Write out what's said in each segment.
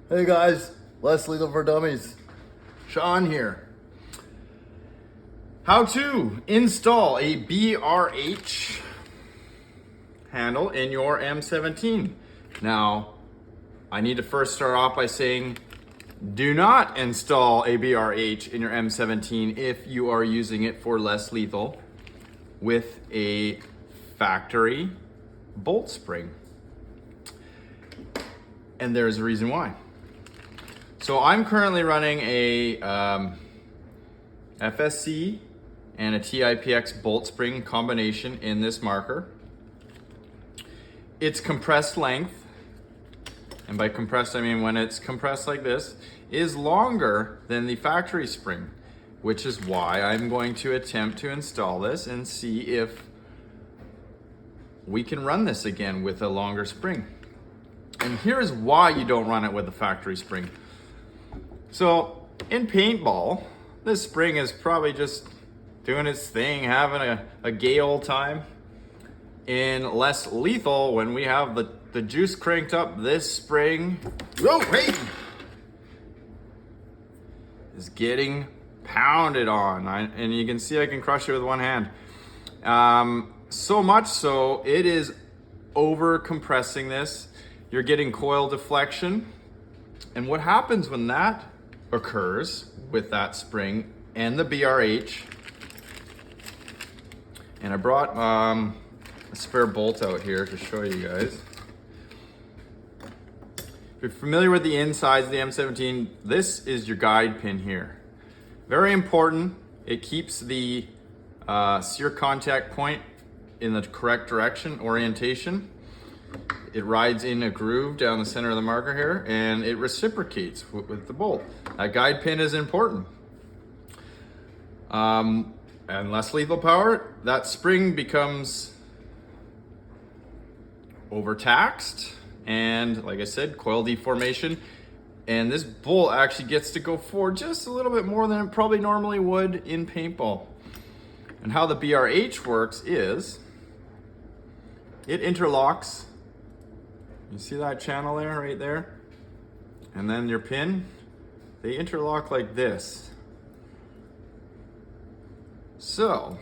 Hey guys, less lethal for dummies. Sean here. How to install a BRH handle in your M17. Now, I need to first start off by saying do not install a BRH in your M17 if you are using it for less lethal with a factory bolt spring. And there's a reason why. So I'm currently running a FSC and a TIPX bolt spring combination in this marker. Its compressed length, and by compressed I mean when it's compressed like this, is longer than the factory spring, which is why I'm going to attempt to install this and see if we can run this again with a longer spring. And here's why you don't run it with a factory spring. So in paintball, this spring is probably just doing its thing, having a gay old time. In less lethal, when we have the juice cranked up, this spring is getting pounded on. And you can see I can crush it with one hand. So much so, it is over compressing this. You're getting coil deflection. And what happens when that occurs with that spring and the BRH, and I brought a spare bolt out here to show you guys. If you're familiar with the insides of the M17, this is your guide pin here. Very important. It keeps the sear contact point in the correct direction, orientation. It rides in a groove down the center of the marker here, and it reciprocates with the bolt. That guide pin is important. And less lethal power, that spring becomes overtaxed, and like I said, coil deformation. And this bolt actually gets to go forward just a little bit more than it probably normally would in paintball. And how the BRH works is it interlocks. You see that channel there, right there? And then your pin, they interlock like this. So,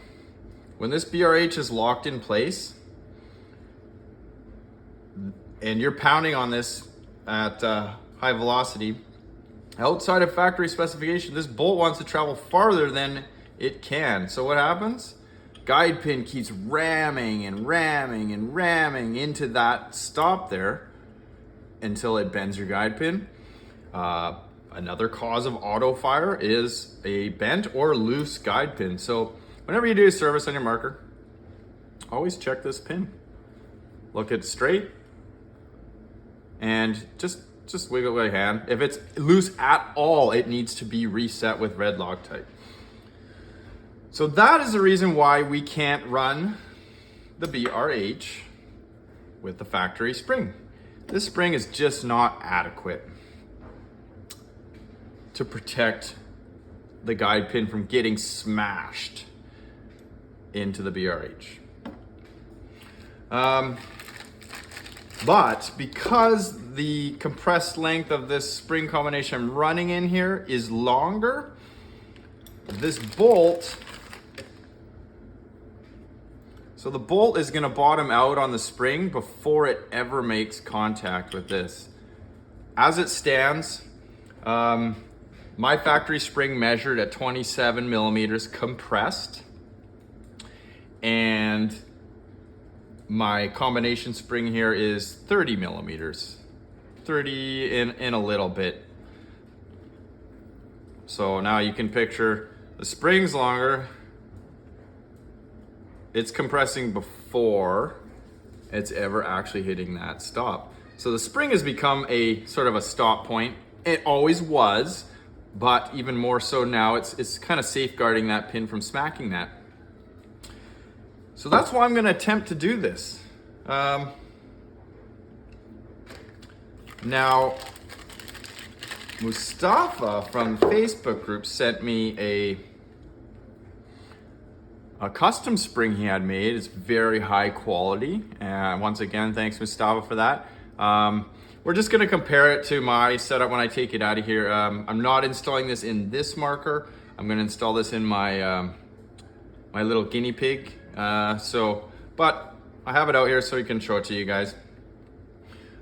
when this BRH is locked in place, and you're pounding on this at high velocity, outside of factory specification, this bolt wants to travel farther than it can. So what happens? Guide pin keeps ramming and ramming and ramming into that stop there until it bends your guide pin. Another cause of auto fire is a bent or loose guide pin. So whenever you do a service on your marker, always check this pin. Look it straight and just wiggle it with your hand. If it's loose at all, it needs to be reset with red Loctite. So that is the reason why we can't run the BRH with the factory spring. This spring is just not adequate to protect the guide pin from getting smashed into the BRH. But because the compressed length of this spring combination I'm running in here is longer, this bolt, so the bolt is gonna bottom out on the spring before it ever makes contact with this. As it stands, my factory spring measured at 27 millimeters compressed, and my combination spring here is 30 millimeters, 30 in a little bit. So now you can picture the spring's longer. It's compressing before it's ever actually hitting that stop. So the spring has become a sort of a stop point. It always was, but even more so now, it's kind of safeguarding that pin from smacking that. So that's why I'm gonna attempt to do this. Now, Mustafa from the Facebook group sent me a custom spring he had made. It's very high quality. And once again, thanks Mustafa for that. we're just gonna compare it to my setup when I take it out of here. I'm not installing this in this marker. I'm gonna install this in my, my little guinea pig. But I have it out here so we can show it to you guys.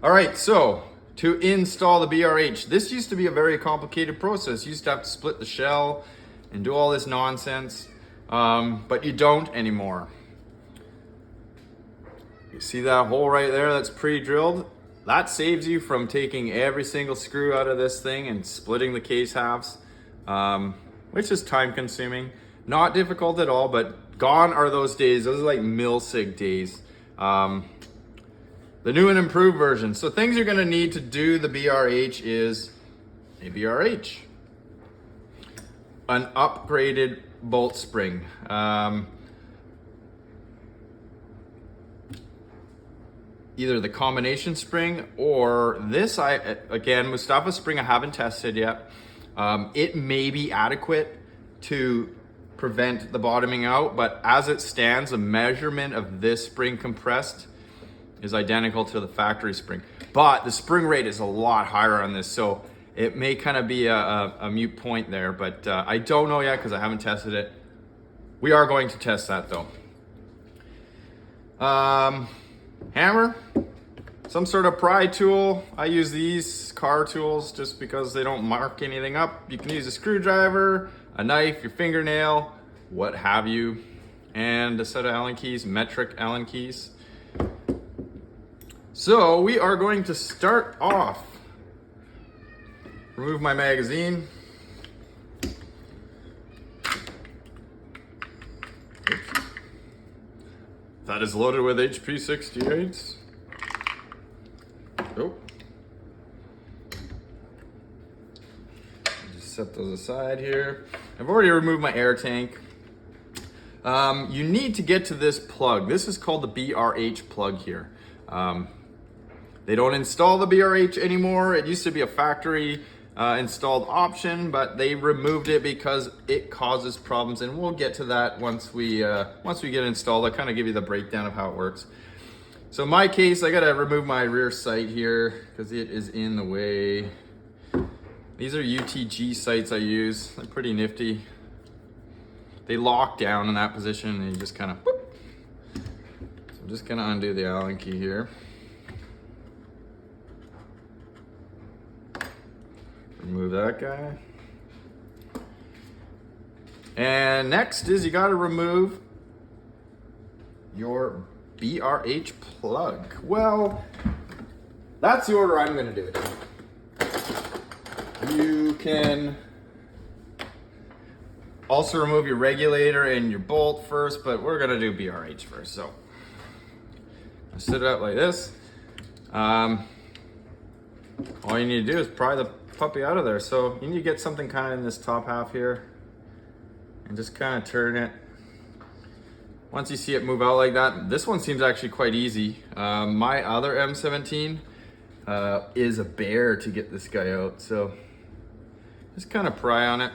All right, so to install the BRH, this used to be a very complicated process. You used to have to split the shell and do all this nonsense, but you don't anymore. You see that hole right there that's pre-drilled? That saves you from taking every single screw out of this thing and splitting the case halves, which is time consuming. Not difficult at all, but gone are those days. Those are like mil-sig days. The new and improved version. So things you're gonna need to do the BRH is a BRH, an upgraded bolt spring. Either the combination spring or this, again, Mustafa spring I haven't tested yet. It may be adequate to prevent the bottoming out, but as it stands, the measurement of this spring compressed is identical to the factory spring. But the spring rate is a lot higher on this, so it may kind of be a mute point there, but I don't know yet because I haven't tested it. We are going to test that though. Hammer, some sort of pry tool. I use these car tools just because they don't mark anything up. You can use a screwdriver, a knife, your fingernail, what have you, and a set of Allen keys, metric Allen keys. So we are going to start off. Remove my magazine. Oops. That is loaded with HP 68s. Oh. Just set those aside here. I've already removed my air tank. You need to get to this plug. This is called the BRH plug here. They don't install the BRH anymore. It used to be a factory installed option, but they removed it because it causes problems, and we'll get to that once we get it installed. I'll kind of give you the breakdown of how it works. So in my case, I gotta remove my rear sight here because it is in the way. These are UTG sights I use. They're pretty nifty. They lock down in that position and you just kind of whoop. So I'm just gonna undo the Allen key here. Remove that guy. And next is you gotta remove your BRH plug. Well, that's the order I'm gonna do it in. You can also remove your regulator and your bolt first, but we're gonna do BRH first. So I set it up like this. All you need to do is pry the puppy out of there. So you need to get something kind of in this top half here and just kind of turn it. Once you see it move out like that, this one seems actually quite easy. My other M17 is a bear to get this guy out. So just kind of pry on it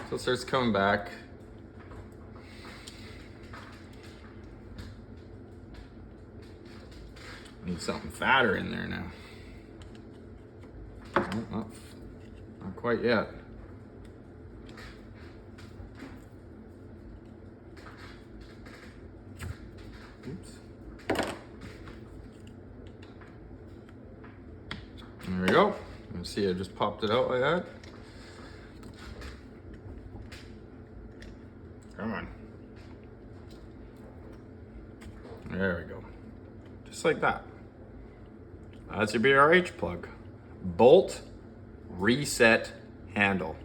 so it starts coming back. Need something fatter in there now. Not quite yet. Oops. There we go. You can see I just popped it out like that. Come on. There we go. Just like that. That's your BRH plug. Bolt reset handle.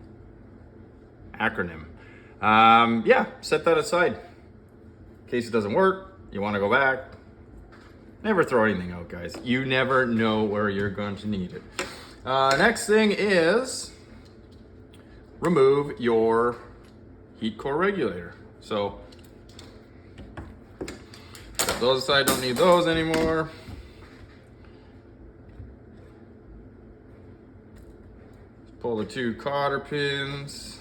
Acronym. Yeah, set that aside. In case it doesn't work, you want to go back. Never throw anything out, guys. You never know where you're going to need it. Next thing is remove your heat core regulator. So set those aside, don't need those anymore. Pull the two cotter pins.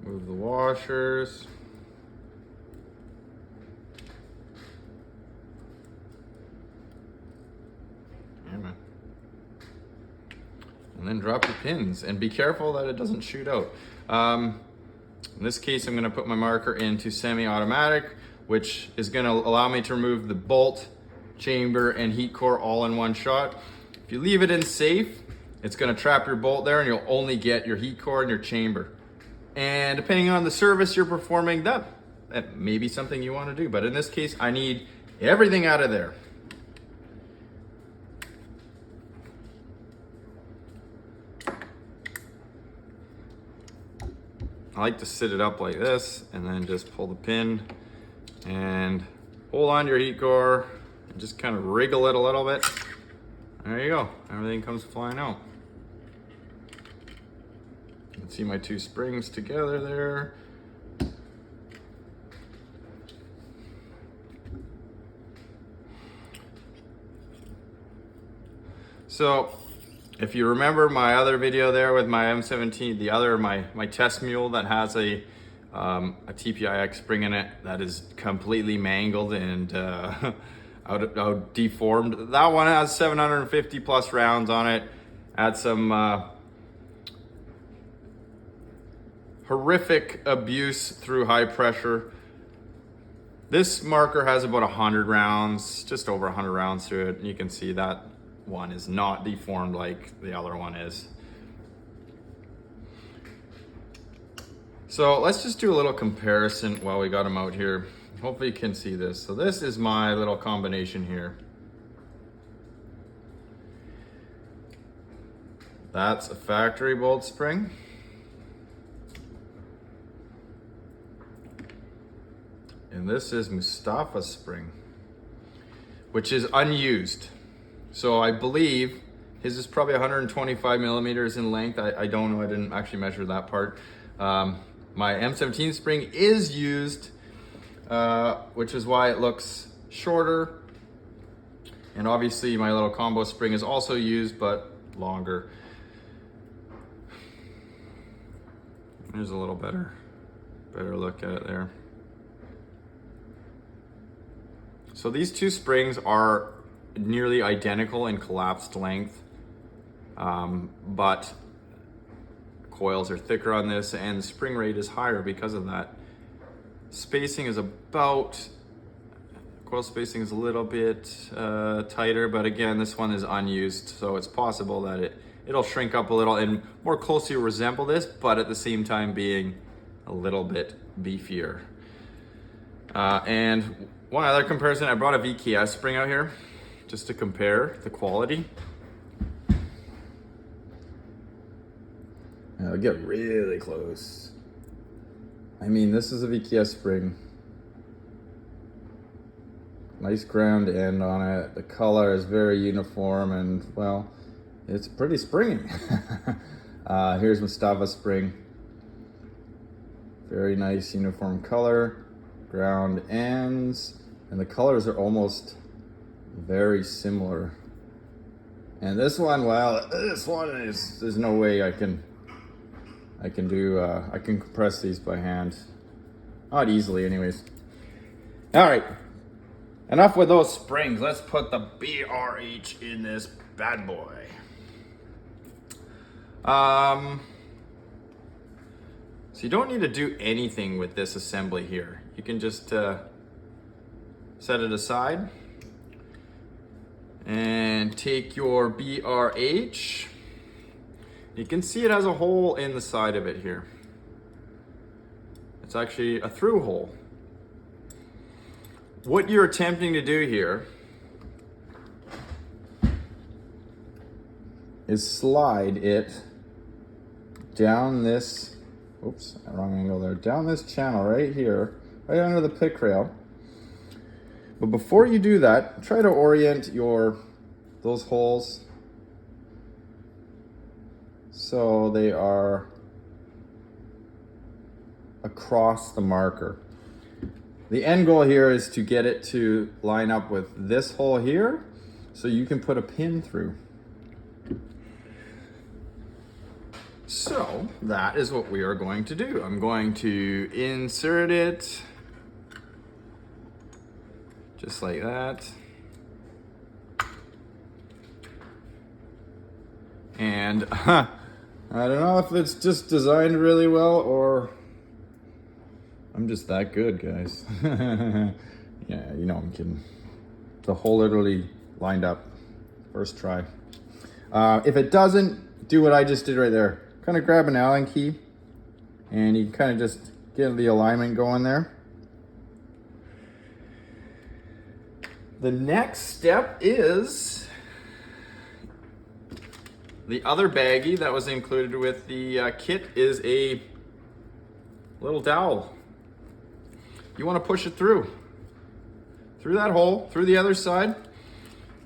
Move the washers. and then drop your pins and be careful that it doesn't shoot out. In this case, I'm gonna put my marker into semi-automatic, which is gonna allow me to remove the bolt, chamber, and heat core all in one shot. If you leave it in safe, it's gonna trap your bolt there and you'll only get your heat core and your chamber. And depending on the service you're performing, that may be something you wanna do. But in this case, I need everything out of there. I like to sit it up like this and then just pull the pin and hold on to your heat core and just kind of wriggle it a little bit. There you go, everything comes flying out. You can see my two springs together there. So, if you remember my other video there with my M17, my test mule that has a TPIX spring in it that is completely mangled and out deformed. That one has 750 plus rounds on it. Had some horrific abuse through high pressure. This marker has about 100 rounds, just over 100 rounds through it. You can see that one is not deformed like the other one is. So let's just do a little comparison while we got them out here. Hopefully you can see this. So this is my little combination here. That's a factory bolt spring. And this is Mustafa's spring, which is unused. So I believe his is probably 125 millimeters in length. I don't know, I didn't actually measure that part. My M17 spring is used, which is why it looks shorter. And obviously my little combo spring is also used, but longer. There's a little better look at it there. So these two springs are nearly identical in collapsed length, but coils are thicker on this and the spring rate is higher because of that. Spacing is coil spacing is a little bit tighter, but again, this one is unused, so it's possible that it'll shrink up a little and more closely resemble this, but at the same time being a little bit beefier. And one other comparison, I brought a VKS spring out here just to compare the quality. I'll get really close. I mean, this is a VKS spring. Nice ground end on it. The color is very uniform and, well, it's pretty springy. Here's Mustafa's spring. Very nice uniform color, ground ends, and the colors are almost very similar. And this one, well, this one is, there's no way I can compress these by hand. Not easily anyways. All right, enough with those springs. Let's put the BRH in this bad boy. So you don't need to do anything with this assembly here. You can just set it aside and take your BRH. You can see it has a hole in the side of it here. It's actually a through hole. What you're attempting to do here is slide it down this, oops, wrong angle there, down this channel right here, right under the pick rail. But before you do that, try to orient those holes so they are across the marker. The end goal here is to get it to line up with this hole here so you can put a pin through. So that is what we are going to do. I'm going to insert it just like that. And And I don't know if it's just designed really well or I'm just that good, guys. Yeah, you know I'm kidding. The hole literally lined up. First try. If it doesn't, do what I just did right there. Kind of grab an Allen key and you can kind of just get the alignment going there. The next step is the other baggie that was included with the kit is a little dowel. You want to push it through that hole, through the other side,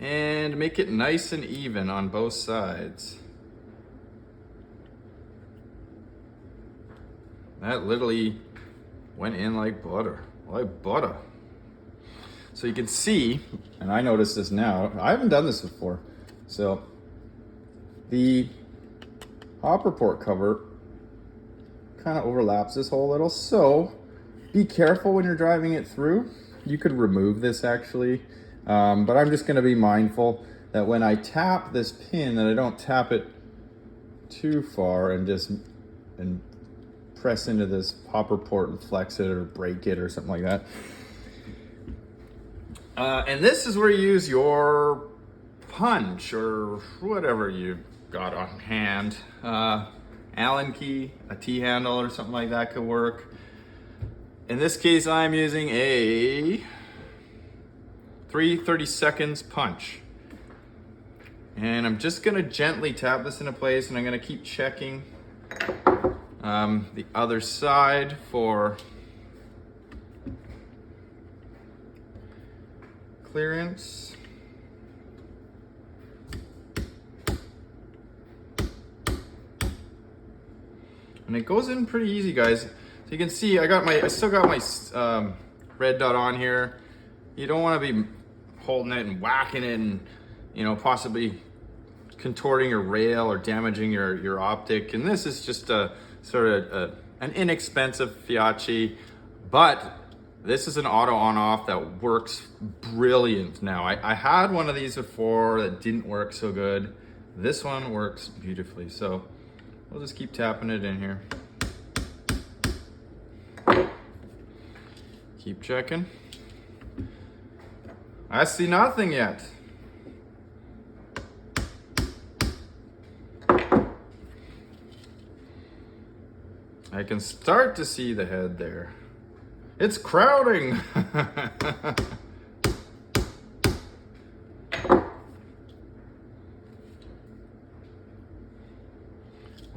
and make it nice and even on both sides. That literally went in like butter, So you can see, and I noticed this now, I haven't done this before. So the hopper port cover kind of overlaps this hole a little. So be careful when you're driving it through. You could remove this actually, but I'm just gonna be mindful that when I tap this pin that I don't tap it too far and press into this hopper port and flex it or break it or something like that. And this is where you use your punch or whatever you got on hand. Allen key, a T-handle or something like that could work. In this case, I'm using a 3/32 punch. And I'm just gonna gently tap this into place and I'm gonna keep checking the other side for clearance. And it goes in pretty easy, guys. So you can see I still got my red dot on here. You don't want to be holding it and whacking it and, you know, possibly contorting your rail or damaging your optic. And this is just a sort of an inexpensive Fiachi, but this is an auto on-off that works brilliant now. I had one of these before that didn't work so good. This one works beautifully. So we'll just keep tapping it in here. Keep checking. I see nothing yet. I can start to see the head there. It's crowding.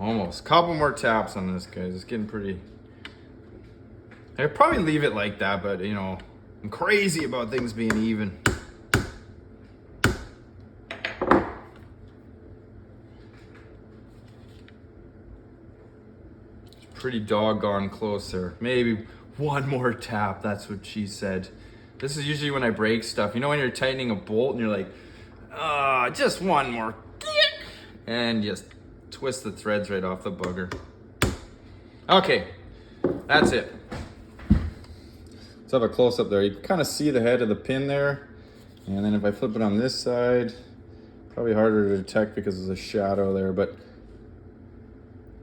Almost. Couple more taps on this, guys. It's getting pretty. I'd probably leave it like that, but you know, I'm crazy about things being even. It's pretty doggone close there. Maybe one more tap, that's what she said. This is usually when I break stuff. You know when you're tightening a bolt and you're like, just one more. And just twist the threads right off the bugger. Okay, that's it. Let's have a close up there. You can kind of see the head of the pin there. And then if I flip it on this side, probably harder to detect because there's a shadow there, but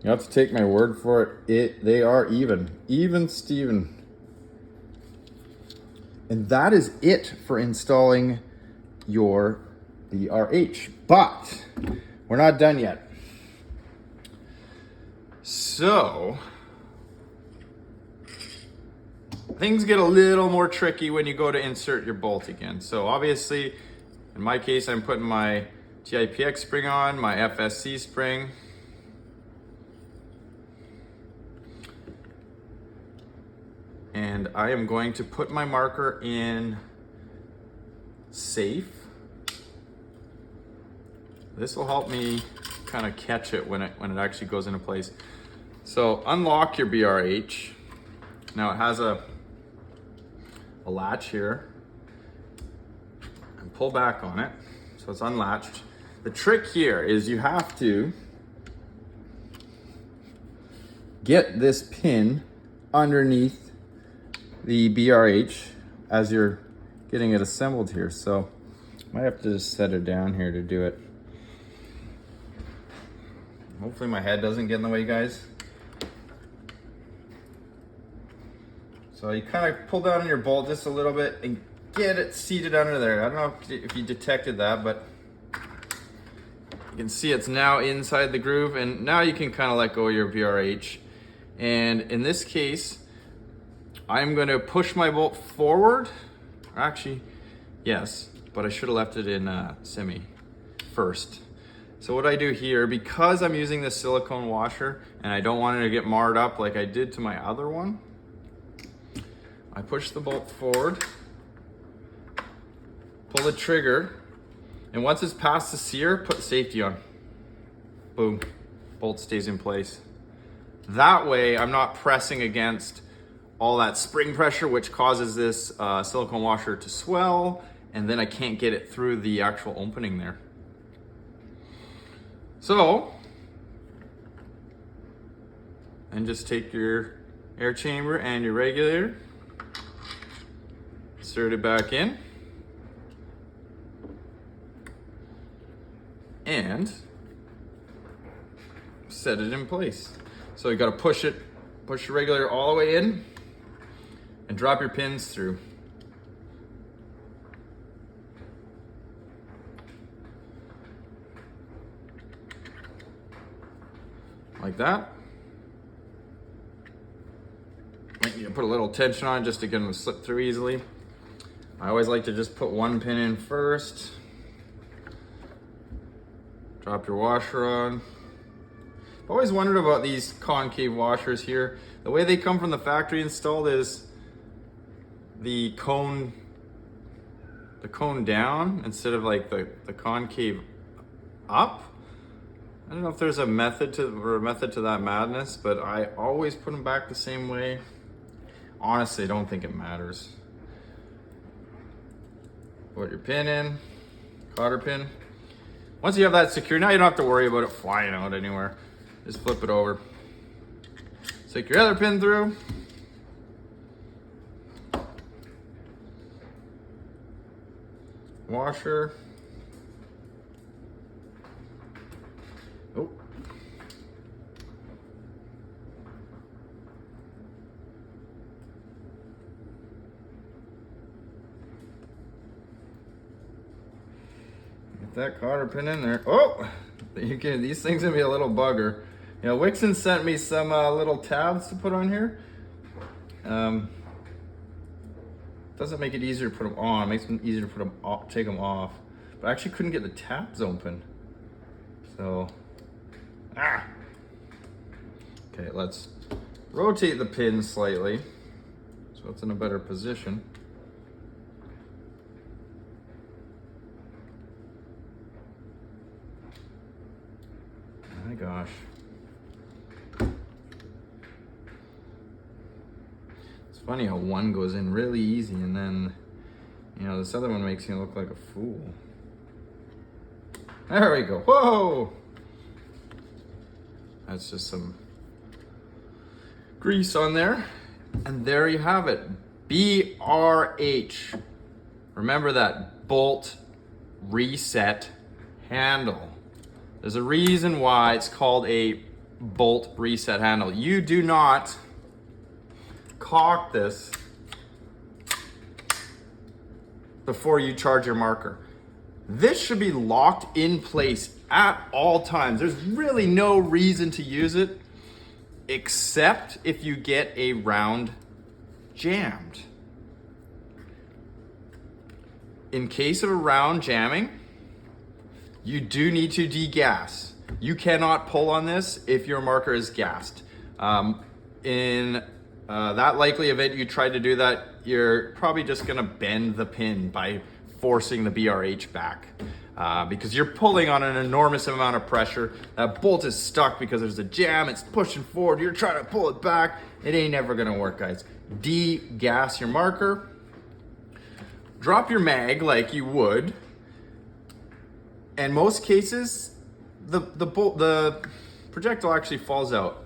you have to take my word for it. They are even Steven. And that is it for installing your BRH. But we're not done yet. So things get a little more tricky when you go to insert your bolt again. So obviously, in my case, I'm putting my GIPX spring on, my FSC spring. And I am going to put my marker in safe. This will help me kind of catch it when it actually goes into place. So unlock your BRH. Now it has a latch here, and pull back on it so it's unlatched. The trick here is you have to get this pin underneath the BRH as you're getting it assembled here. So I might have to just set it down here to do it. Hopefully my head doesn't get in the way, guys. So you kind of pull down on your bolt just a little bit and get it seated under there. I don't know if you detected that, but you can see it's now inside the groove, and now you can kind of let go of your BRH. And in this case, I'm going to push my bolt forward. Actually, yes, but I should have left it in semi first. So what I do here, because I'm using this silicone washer and I don't want it to get marred up like I did to my other one, I push the bolt forward, pull the trigger, and once it's past the sear, put safety on. Boom, bolt stays in place. That way I'm not pressing against all that spring pressure, which causes this silicone washer to swell, and then I can't get it through the actual opening there. So, and just take your air chamber and your regulator, insert it back in, and set it in place. So you gotta push your regulator all the way in and drop your pins through. Like that. Might need to put a little tension on it just to get them to slip through easily. I always like to just put one pin in first. Drop your washer on. I've always wondered about these concave washers here. The way they come from the factory installed is the cone down instead of like the concave up. I don't know if there's a method to that madness, but I always put them back the same way. Honestly, I don't think it matters. Put your pin in, cotter pin. Once you have that secure, now you don't have to worry about it flying out anywhere. Just flip it over. Stick your other pin through. Washer. Oh. Get that cotter pin in there. Oh, these things can be a little bugger. You know, Wixon sent me some little tabs to put on here. Doesn't make it easier to put them on. It makes them easier to put them off, take them off. But I actually couldn't get the tabs open. So, okay, let's rotate the pin slightly so it's in a better position. My gosh. It's funny how one goes in really easy and then, you know, this other one makes you look like a fool. There we go. Whoa! That's just some grease on there. And there you have it. BRH. Remember that, bolt reset handle. There's a reason why it's called a bolt reset handle. You do not cock this before you charge your marker. This should be locked in place at all times. There's really no reason to use it except if you get a round jammed. In case of a round jamming, you do need to degas. You cannot pull on this if your marker is gassed. In that likely event you try to do that, you're probably just gonna bend the pin by forcing the BRH back because you're pulling on an enormous amount of pressure. That bolt is stuck because there's a jam, it's pushing forward, you're trying to pull it back. It ain't never gonna work, guys. De-gas your marker. Drop your mag like you would. In most cases, the projectile actually falls out.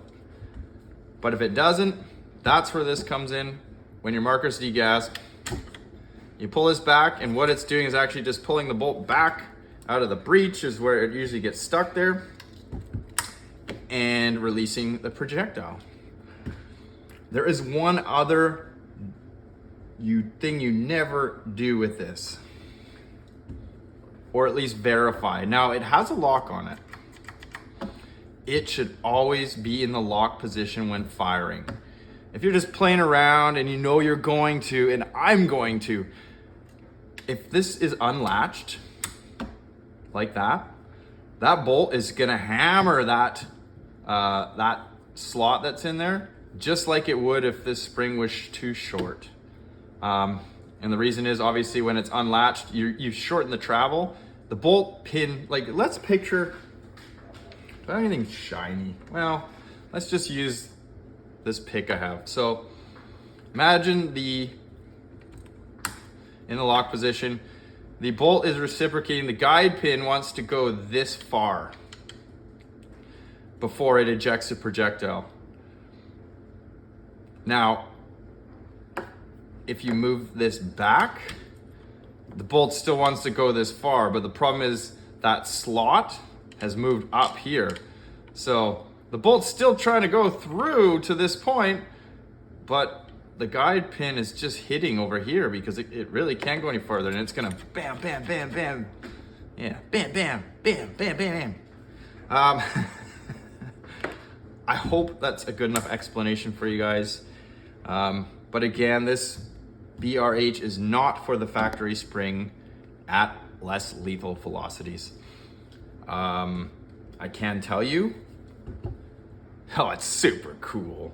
But if it doesn't, that's where this comes in. When your marker's degassed, you pull this back, and what it's doing is actually just pulling the bolt back out of the breech, is where it usually gets stuck there. and releasing the projectile. There is one other thing you never do with this, or at least verify. Now it has a lock on it. It should always be in the lock position when firing. If you're just playing around and you know you're going to, and I'm going to, if this is unlatched like that, that bolt is gonna hammer that slot that's in there, just like it would if this spring was too short. And the reason is obviously when it's unlatched, you shorten the travel. The bolt pin, like let's picture, do I have anything shiny? Well, let's just use this pick I have. So imagine in the lock position, the bolt is reciprocating. The guide pin wants to go this far before it ejects the projectile. Now, if you move this back, the bolt still wants to go this far, but the problem is that slot has moved up here. So the bolt's still trying to go through to this point, but the guide pin is just hitting over here because it really can't go any further, and it's gonna bam, bam, bam, bam. Yeah, bam, bam, bam, bam, bam, bam. I hope that's a good enough explanation for you guys. But again, this BRH is not for the factory spring at less lethal velocities. I can tell you, oh, it's super cool.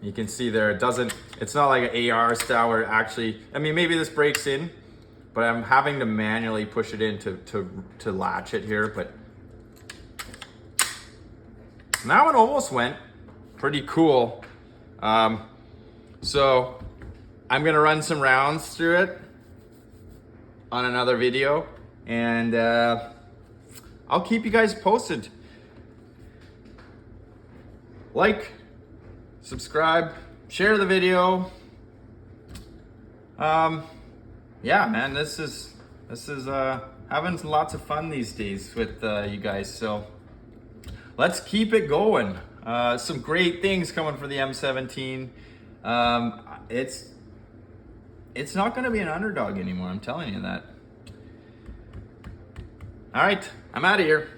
You can see there, it's not like an AR style where it actually, I mean, maybe this breaks in, but I'm having to manually push it in to latch it here, but that one almost went pretty cool. So I'm gonna run some rounds through it on another video, and I'll keep you guys posted. Like, subscribe, share the video. Yeah, man, this is having lots of fun these days with you guys. So let's keep it going. Some great things coming for the M17. It's not going to be an underdog anymore. I'm telling you that. All right, I'm out of here.